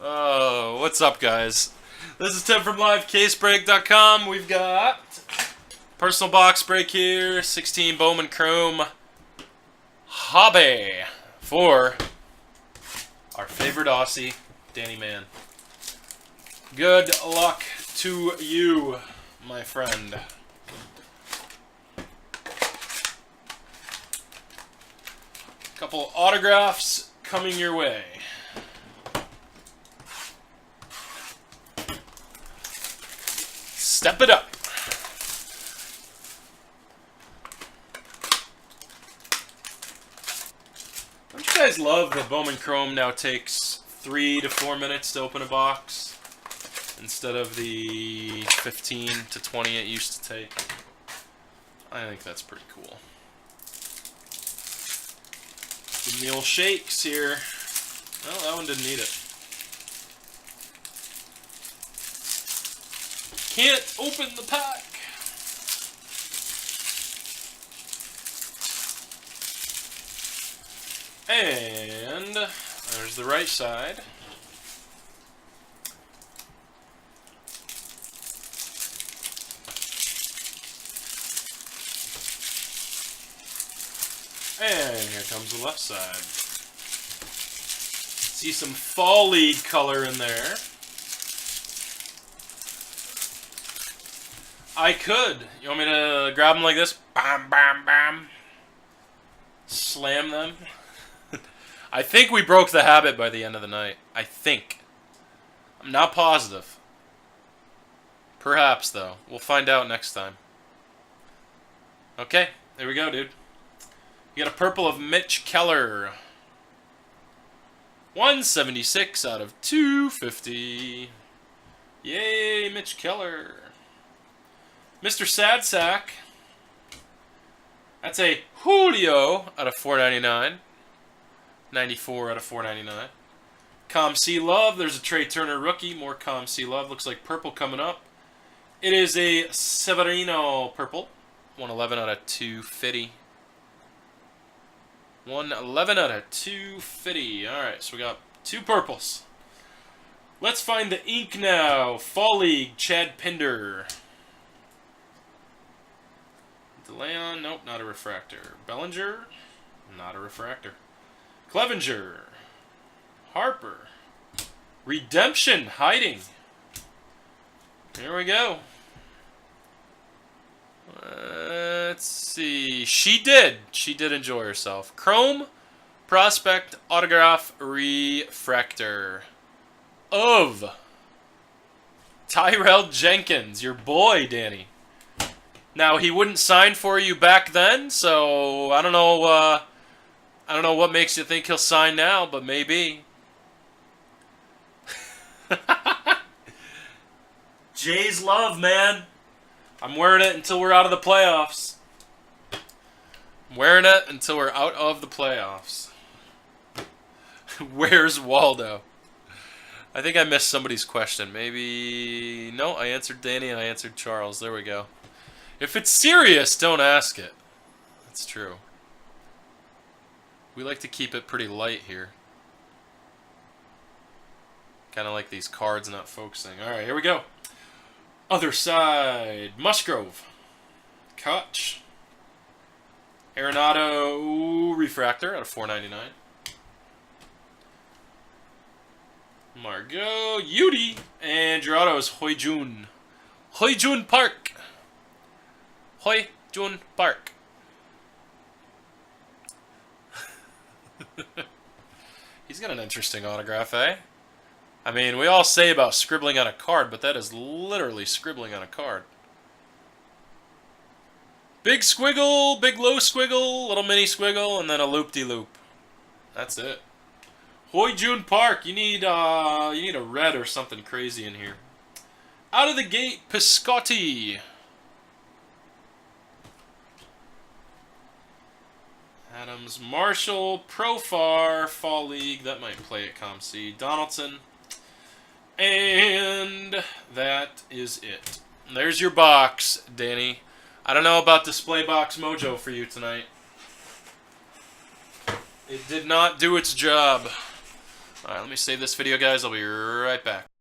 Oh, what's up, guys? This is Tim from LiveCaseBreak.com. We've got personal box break here, 16 Bowman Chrome Hobby for our favorite Aussie, Danny Mann. Good luck to you, my friend. Couple autographs coming your way. Step it up. Don't you guys love that Bowman Chrome now takes 3 to 4 minutes to open a box instead of the 15 to 20 it used to take? I think that's pretty cool. Give me the old shakes here. Well, that one didn't need it. Can't open the pack. And there's the right side. And here comes the left side. See some Fall League color in there. I could. You want me to grab them like this? Bam, bam, bam. Slam them. I think we broke the habit by the end of the night. I think. I'm not positive. Perhaps, though. We'll find out next time. Okay, there we go, dude. You got a purple of Mitch Keller. 176 out of 250. Yay, Mitch Keller. Mr. Sad Sack. That's a Julio out of 499. 94 out of 499. Com C Love. There's a Trey Turner rookie. More Com C Love. Looks like purple coming up. It is a Severino purple. 111 out of 250. 111 out of 250. Alright, so we got 2 purples. Let's find the ink now. Fall League, Chad Pinder. DeLeon, nope, not a refractor. Bellinger, not a refractor. Clevenger. Harper. Redemption, hiding. Here we go. Let's see. She did enjoy herself. Chrome Prospect Autograph Refractor of Tyrell Jenkins, your boy, Danny. Now, he wouldn't sign for you back then, so I don't know what makes you think he'll sign now, but maybe. Jay's love, man. I'm wearing it until we're out of the playoffs. I'm wearing it until we're out of the playoffs. Where's Waldo? I think I missed somebody's question. Maybe... No, I answered Danny and I answered Charles. There we go. If it's serious, don't ask it. That's true. We like to keep it pretty light here. Kind of like these cards not focusing. Alright, here we go. Other side. Musgrove. Koch. Arenado Refractor out of 499. Margot Yudi. And your auto is Hoijun. Hoijun Park. Hoijun Park. He's got an interesting autograph, eh? I mean, we all say about scribbling on a card, but that is literally scribbling on a card. Big squiggle, big low squiggle, little mini squiggle, and then a loop-de-loop. That's it. Hoijun Park, you need a red or something crazy in here. Out of the gate, Piscotti. Adams, Marshall, Profar, Fall League. That might play at ComC. Donaldson. And that is it. There's your box, Danny. I don't know about Display Box Mojo for you tonight. It did not do its job. Alright, let me save this video, guys. I'll be right back.